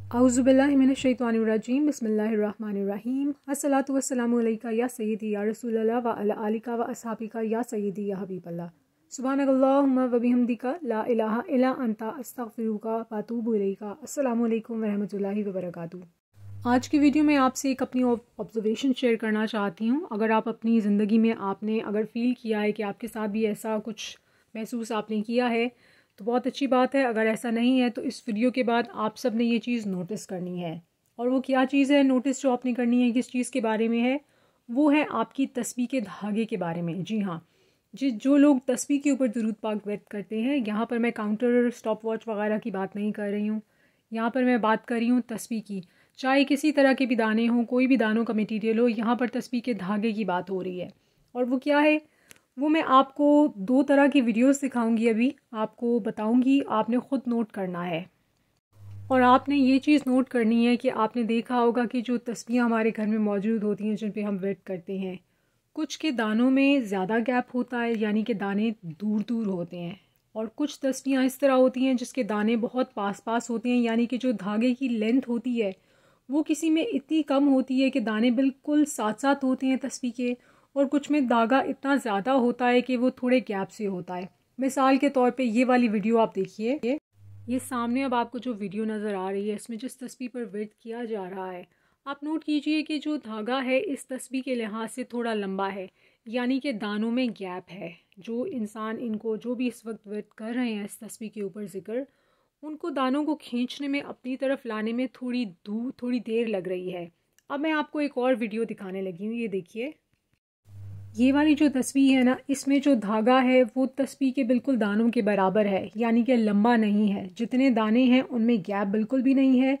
अऊज़ुबिल्लाहि मिनश्शैतानिर्रजीम बिस्मिल्लाहिर्रहमानिर्रहीम अस्सलातु वस्सलामु अलैका या सय्यदी या रसूलल्लाह व अला आलिका व अस्हाबिका या सय्यदी या हबीबल्लाह सुब्हानकल्लाहुम्मा व बिहम्दिका ला इलाहा इल्ला अंता अस्तगफिरुका व अतूबु इलैका। अस्सलामु अलैकुम व रहमतुल्लाहि व बरकातुहू। आज की वीडियो में आपसे एक अपनी ऑब्जर्वेशन शेयर करना चाहती हूँ। अगर आप अपनी ज़िंदगी में आपने अगर फ़ील किया है कि आपके साथ भी ऐसा कुछ महसूस आपने किया है तो बहुत अच्छी बात है। अगर ऐसा नहीं है तो इस वीडियो के बाद आप सब ने ये चीज़ नोटिस करनी है। और वो क्या चीज़ है नोटिस जो आपने करनी है, किस चीज़ के बारे में है, वो है आपकी तस्बीह के धागे के बारे में। जी हाँ, जो लोग तस्बीह के ऊपर दुरूद पाक व्यक्त करते हैं, यहाँ पर मैं काउंटर स्टॉप वॉच वगैरह की बात नहीं कर रही हूँ, यहाँ पर मैं बात कर रही हूँ तस्बीह की। चाहे किसी तरह के भी दाने हों, कोई भी दानों का मटीरियल हो, यहाँ पर तस्बीह के धागे की बात हो रही है। और वो क्या है वो मैं आपको 2 तरह की वीडियोस दिखाऊंगी, अभी आपको बताऊंगी, आपने ख़ुद नोट करना है। और आपने ये चीज़ नोट करनी है कि आपने देखा होगा कि जो तस्बीह हमारे घर में मौजूद होती हैं जिन पे हम वर्क करते हैं, कुछ के दानों में ज़्यादा गैप होता है, यानी कि दाने दूर दूर होते हैं। और कुछ तस्बीहां इस तरह होती हैं जिसके दाने बहुत पास पास होते हैं, यानी कि जो धागे की लेंथ होती है वो किसी में इतनी कम होती है कि दाने बिल्कुल साथ साथ होते हैं तस्बीह के, और कुछ में धागा इतना ज़्यादा होता है कि वो थोड़े गैप से होता है। मिसाल के तौर पे ये वाली वीडियो आप देखिए, ये सामने अब आपको जो वीडियो नज़र आ रही है इसमें जिस तस्बीह पर वर्क किया जा रहा है, आप नोट कीजिए कि जो धागा है इस तस्बीह के लिहाज से थोड़ा लंबा है, यानी कि दानों में गैप है। जो इंसान इनको जो भी इस वक्त वर्क कर रहे हैं इस तस्बीह के ऊपर जिक्र, उनको दानों को खींचने में, अपनी तरफ लाने में थोड़ी देर लग रही है। अब मैं आपको एक और वीडियो दिखाने लगी हूँ, ये देखिए। ये वाली जो तस्बीह है ना, इसमें जो धागा है वो तस्बीह के बिल्कुल दानों के बराबर है, यानी कि लंबा नहीं है। जितने दाने हैं उनमें गैप बिल्कुल भी नहीं है।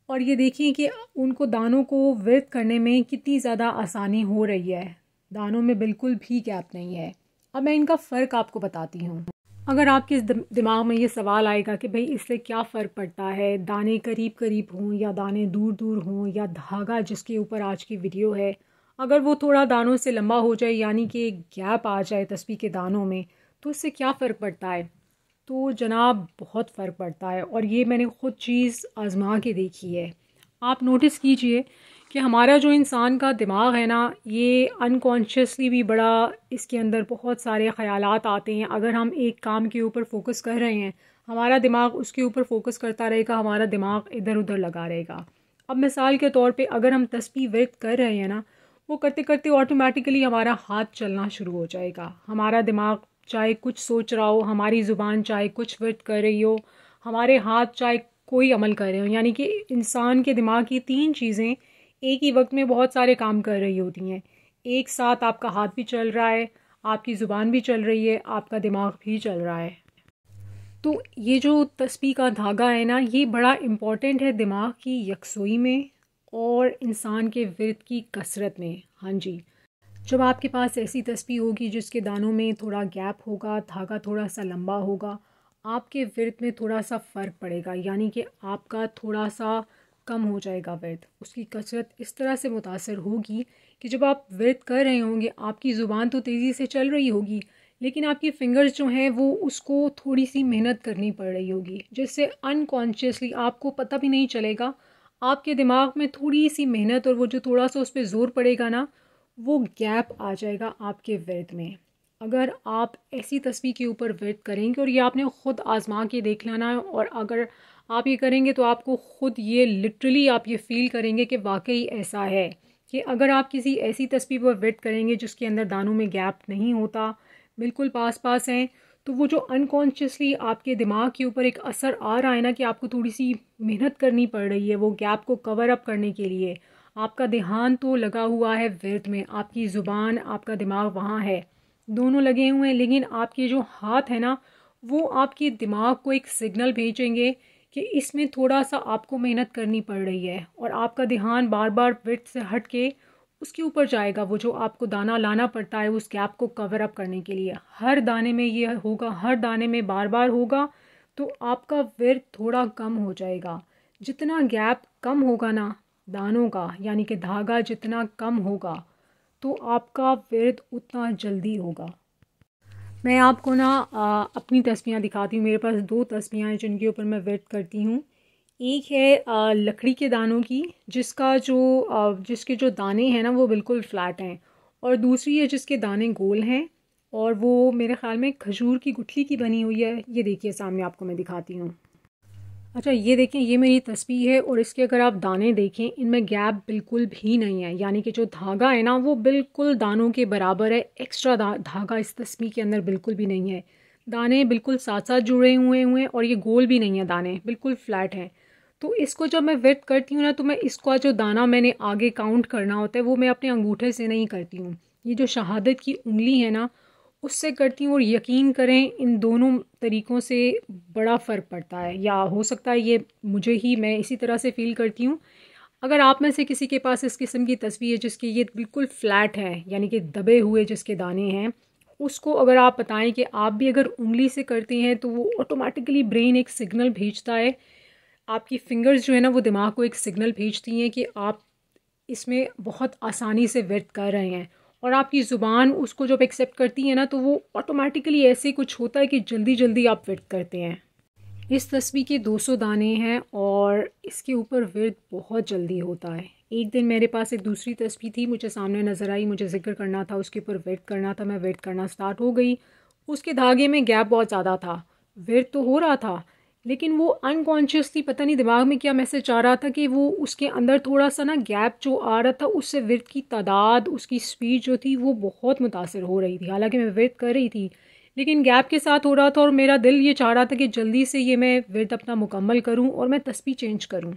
और ये देखिए कि उनको दानों को वर्क करने में कितनी ज़्यादा आसानी हो रही है, दानों में बिल्कुल भी गैप नहीं है। अब मैं इनका फ़र्क आपको बताती हूँ। अगर आपके दिमाग में ये सवाल आएगा कि भाई इससे क्या फ़र्क पड़ता है, दाने करीब करीब हों या दाने दूर दूर हों, या धागा जिसके ऊपर आज की वीडियो है अगर वो थोड़ा दानों से लंबा हो जाए, यानी कि गैप आ जाए तस्बीह के दानों में, तो इससे क्या फ़र्क पड़ता है? तो जनाब बहुत फ़र्क पड़ता है। और ये मैंने ख़ुद चीज़ आज़मा के देखी है। आप नोटिस कीजिए कि हमारा जो इंसान का दिमाग है ना, ये अनकॉन्शियसली भी बड़ा, इसके अंदर बहुत सारे ख़यालात आते हैं। अगर हम एक काम के ऊपर फोकस कर रहे हैं, हमारा दिमाग उसके ऊपर फोकस करता रहेगा, हमारा दिमाग इधर उधर लगा रहेगा। अब मिसाल के तौर पे अगर हम तस्बीह वर्क कर रहे हैं ना, वो करते करते ऑटोमेटिकली हमारा हाथ चलना शुरू हो जाएगा। हमारा दिमाग चाहे कुछ सोच रहा हो, हमारी ज़ुबान चाहे कुछ वर्क कर रही हो, हमारे हाथ चाहे कोई अमल कर रहे हो, यानी कि इंसान के दिमाग की 3 चीज़ें एक ही वक्त में बहुत सारे काम कर रही होती हैं। एक साथ आपका हाथ भी चल रहा है, आपकी ज़ुबान भी चल रही है, आपका दिमाग भी चल रहा है। तो ये जो तस्बीह का धागा है ना, ये बड़ा इम्पॉर्टेंट है दिमाग की यकसोई में और इंसान के विर्द की कसरत में। हाँ जी, जब आपके पास ऐसी तस्बीह होगी जिसके दानों में थोड़ा गैप होगा, धागा थोड़ा सा लंबा होगा, आपके विर्द में थोड़ा सा फ़र्क पड़ेगा, यानी कि आपका थोड़ा सा कम हो जाएगा विर्द। उसकी कसरत इस तरह से मुतासर होगी कि जब आप विर्द कर रहे होंगे, आपकी ज़ुबान तो तेज़ी से चल रही होगी, लेकिन आपकी फिंगर्स जो हैं वो उसको थोड़ी सी मेहनत करनी पड़ रही होगी, जिससे अनकॉन्शियसली आपको पता भी नहीं चलेगा, आपके दिमाग में थोड़ी सी मेहनत और वो जो थोड़ा सा उस पर ज़ोर पड़ेगा ना, वो गैप आ जाएगा आपके वर्द में। अगर आप ऐसी तस्बीह के ऊपर वर्द करेंगे, और ये आपने ख़ुद आज़मा के देख लेना है, और अगर आप ये करेंगे तो आपको ख़ुद ये लिटरली आप ये फ़ील करेंगे कि वाकई ऐसा है कि अगर आप किसी ऐसी तस्बीह पर वर्द करेंगे जिसके अंदर दानों में गैप नहीं होता, बिल्कुल पास पास हैं, तो वो जो अनकॉन्शियसली आपके दिमाग के ऊपर एक असर आ रहा है ना कि आपको थोड़ी सी मेहनत करनी पड़ रही है वो गैप को कवर अप करने के लिए, आपका ध्यान तो लगा हुआ है विर्द में, आपकी ज़ुबान, आपका दिमाग वहाँ है, दोनों लगे हुए हैं, लेकिन आपके जो हाथ है ना वो आपके दिमाग को एक सिग्नल भेजेंगे कि इसमें थोड़ा सा आपको मेहनत करनी पड़ रही है, और आपका ध्यान बार बार विर्द से हट के उसके ऊपर जाएगा। वो जो आपको दाना लाना पड़ता है उस गैप को कवर अप करने के लिए, हर दाने में ये होगा, हर दाने में बार बार होगा, तो आपका विर्द थोड़ा कम हो जाएगा। जितना गैप कम होगा ना दानों का, यानी कि धागा जितना कम होगा, तो आपका विर्द उतना जल्दी होगा। मैं आपको ना अपनी तस्बीहां दिखाती हूँ। मेरे पास 2 तस्बीहां हैं जिनके ऊपर मैं विर्द करती हूँ। ایک ہے لکڑی کے دانوں کی جس کے جو دانے ہیں نا وہ بالکل فلیٹ ہیں، اور دوسری ہے جس کے دانے گول ہیں اور وہ میرے خیال میں کھجور کی گٹھلی کی بنی ہوئی ہے۔ یہ دیکھیے سامنے آپ کو میں دکھاتی ہوں۔ اچھا یہ دیکھیں، یہ میری تسبیح ہے اور اس کے اگر آپ دانے دیکھیں ان میں گیپ بالکل بھی نہیں ہے، یعنی کہ جو دھاگا ہے نا وہ بالکل دانوں کے برابر ہے، ایکسٹرا دھاگا اس تسبیح کے اندر بالکل بھی نہیں ہے۔ دانے بالکل ساتھ ساتھ جڑے ہوئے ہیں اور یہ گول بھی نہیں ہے، دانے بالکل فلیٹ ہیں۔ تو اس کو جب میں ورد کرتی ہوں نا تو میں اس کا جو دانہ میں نے آگے کاؤنٹ کرنا ہوتا ہے وہ میں اپنے انگوٹھے سے نہیں کرتی ہوں، یہ جو شہادت کی انگلی ہے نا اس سے کرتی ہوں، اور یقین کریں ان دونوں طریقوں سے بڑا فرق پڑتا ہے، یا ہو سکتا ہے یہ میں اسی طرح سے فیل کرتی ہوں۔ اگر آپ میں سے کسی کے پاس اس قسم کی تصویر ہے جس کے یہ بالکل فلیٹ ہے، یعنی کہ دبے ہوئے جس کے دانے ہیں، اس کو اگر آپ بتائیں کہ آپ بھی اگر انگلی سے کرتے ہیں تو وہ آٹومیٹکلی برین ایک سگنل بھیجتا ہے، آپ کی فنگرز جو ہے نا وہ دماغ کو ایک سگنل بھیجتی ہیں کہ آپ اس میں بہت آسانی سے ورد کر رہے ہیں، اور آپ کی زبان اس کو جب ایکسیپٹ کرتی ہے نا تو وہ آٹومیٹکلی ایسے کچھ ہوتا ہے کہ جلدی جلدی آپ ورد کرتے ہیں۔ اس تسبیح کے 200 دانے ہیں اور اس کے اوپر ورد بہت جلدی ہوتا ہے۔ ایک دن میرے پاس ایک دوسری تسبیح تھی، مجھے سامنے نظر آئی، مجھے ذکر کرنا تھا، اس کے اوپر ورد کرنا تھا، میں ورد کرنا سٹارٹ ہو گئی۔ اس کے دھاگے میں گیپ بہت زیادہ تھا، ورد تو ہو رہا تھا لیکن وہ انکانشیسلی پتہ نہیں دماغ میں کیا میسج آ رہا تھا کہ وہ اس کے اندر تھوڑا سا نا گیپ جو آ رہا تھا اس سے ورد کی تعداد، اس کی سپیڈ جو تھی وہ بہت متاثر ہو رہی تھی، حالانکہ میں ورد کر رہی تھی لیکن گیپ کے ساتھ ہو رہا تھا، اور میرا دل یہ چاہ رہا تھا کہ جلدی سے یہ میں ورد اپنا مکمل کروں اور میں تسبیح چینج کروں۔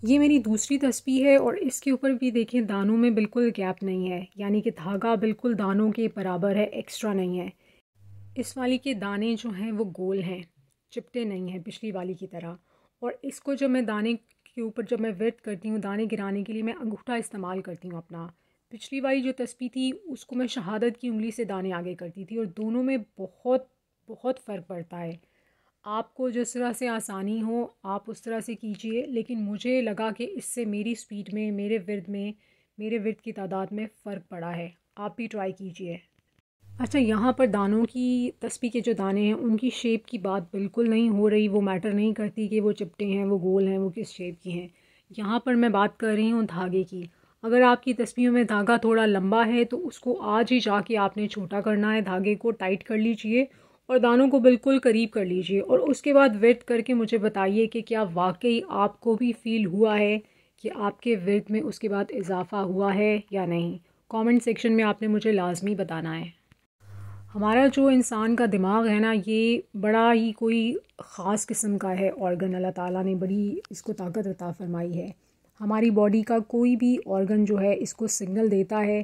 یہ میری دوسری تسبیح ہے اور اس کے اوپر بھی دیکھیں دانوں میں بالکل گیپ نہیں ہے، یعنی کہ دھاگا بالکل دانوں کے برابر ہے، ایکسٹرا نہیں ہے۔ اس والی کے دانے جو ہیں وہ گول ہیں، چپٹے نہیں ہیں پچھلی والی کی طرح، اور اس کو جب میں دانے کے اوپر جب میں ورد کرتی ہوں دانے گرانے کے لیے میں انگوٹھا استعمال کرتی ہوں اپنا۔ پچھلی والی جو تسبیح تھی اس کو میں شہادت کی انگلی سے دانے آگے کرتی تھی، اور دونوں میں بہت بہت فرق پڑتا ہے۔ آپ کو جس طرح سے آسانی ہو آپ اس طرح سے کیجئے، لیکن مجھے لگا کہ اس سے میری سپیڈ میں، میرے ورد کی تعداد میں فرق پڑا ہے۔ آپ بھی ٹرائی کیجئے۔ اچھا یہاں پر دانوں کی تسبیح کے جو دانے ہیں ان کی شیپ کی بات بالکل نہیں ہو رہی، وہ میٹر نہیں کرتی کہ وہ چپٹے ہیں، وہ گول ہیں، وہ کس شیپ کی ہیں۔ یہاں پر میں بات کر رہی ہوں دھاگے کی۔ اگر آپ کی تسبیحوں میں دھاگا تھوڑا لمبا ہے تو اس کو آج ہی جا کے آپ نے چھوٹا کرنا ہے، دھاگے کو ٹائٹ کر لیجئے اور دانوں کو بالکل قریب کر لیجئے، اور اس کے بعد ورد کر کے مجھے بتائیے کہ کیا واقعی آپ کو بھی فیل ہوا ہے کہ آپ کے ورد میں اس کے بعد اضافہ ہوا ہے یا نہیں۔ کامنٹ سیکشن میں آپ نے مجھے لازمی بتانا ہے۔ ہمارا جو انسان کا دماغ ہے نا یہ بڑا ہی کوئی خاص قسم کا ہے آرگن، اللہ تعالیٰ نے بڑی اس کو طاقت عطا فرمائی ہے۔ ہماری باڈی کا کوئی بھی آرگن جو ہے اس کو سگنل دیتا ہے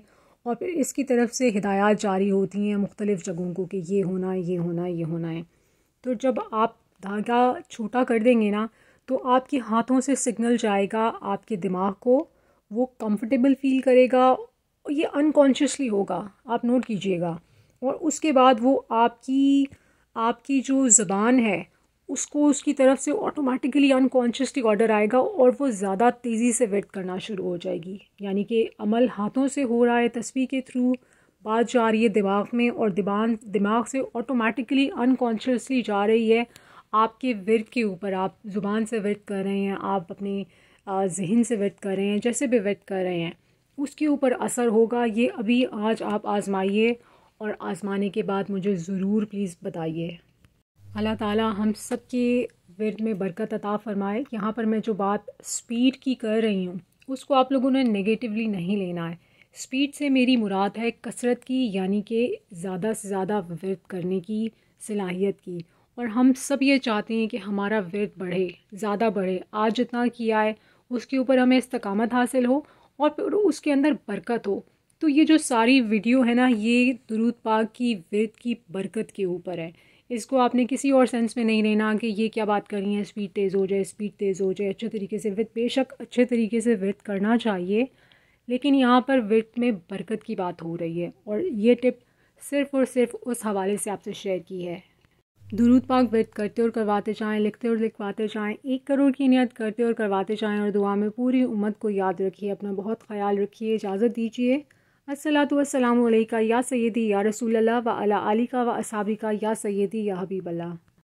اور پھر اس کی طرف سے ہدایات جاری ہوتی ہیں مختلف جگہوں کو کہ یہ ہونا ہے، یہ ہونا ہے، یہ ہونا ہے۔ تو جب آپ دھاگا چھوٹا کر دیں گے نا تو آپ کے ہاتھوں سے سگنل جائے گا آپ کے دماغ کو، وہ کمفرٹیبل فیل کرے گا، یہ انکانشیسلی ہوگا، آپ نوٹ کیجئے گا، اور اس کے بعد وہ آپ کی جو زبان ہے اس کو اس کی طرف سے آٹومیٹکلی انکانشیسلی آرڈر آئے گا اور وہ زیادہ تیزی سے ورد کرنا شروع ہو جائے گی، یعنی کہ عمل ہاتھوں سے ہو رہا ہے تسبیح کے تھرو، بات جا رہی ہے دماغ میں اور دماغ سے آٹومیٹکلی انکانشیسلی جا رہی ہے آپ کے ورد کے اوپر۔ آپ زبان سے ورد کر رہے ہیں، آپ اپنے ذہن سے ورد کر رہے ہیں، جیسے بھی ورد کر رہے ہیں اس کے اوپر اثر ہوگا۔ یہ ابھی آج آپ آزمائیے اور آزمانے کے بعد مجھے ضرور پلیز بتائیے۔ اللہ تعالیٰ ہم سب کے ورد میں برکت عطا فرمائے۔ یہاں پر میں جو بات سپیڈ کی کر رہی ہوں اس کو آپ لوگوں نے نیگیٹیولی نہیں لینا ہے۔ سپیڈ سے میری مراد ہے کثرت کی، یعنی کہ زیادہ سے زیادہ ورد کرنے کی صلاحیت کی، اور ہم سب یہ چاہتے ہیں کہ ہمارا ورد بڑھے، زیادہ بڑھے، آج جتنا کیا ہے اس کے اوپر ہمیں استقامت حاصل ہو اور پھر اس کے اندر برکت ہو۔ تو یہ جو ساری ویڈیو ہے نا یہ درود پاک کی ورد کی برکت کے اوپر ہے، اس کو آپ نے کسی اور سینس میں نہیں لینا کہ یہ کیا بات کر رہی ہیں، سپیڈ تیز ہو جائے، سپیڈ تیز ہو جائے، اچھے طریقے سے ورد، بے شک اچھے طریقے سے ورد کرنا چاہیے، لیکن یہاں پر ورد میں برکت کی بات ہو رہی ہے، اور یہ ٹپ صرف اور صرف اس حوالے سے آپ سے شیئر کی ہے۔ درود پاک ورد کرتے اور کرواتے جائیں، لکھتے اور لکھواتے جائیں، 1 کروڑ کی نیت کرتے اور کرواتے جائیں، اور دعا میں پوری امت کو یاد رکھیے، اپنا بہت خیال رکھیے، اجازت دیجیے۔ الصلاۃ والسلام علیکہ یا سیدی یا رسول اللہ و علی آلکہ و اصحابکہ یا سیدی یا حبیب اللہ۔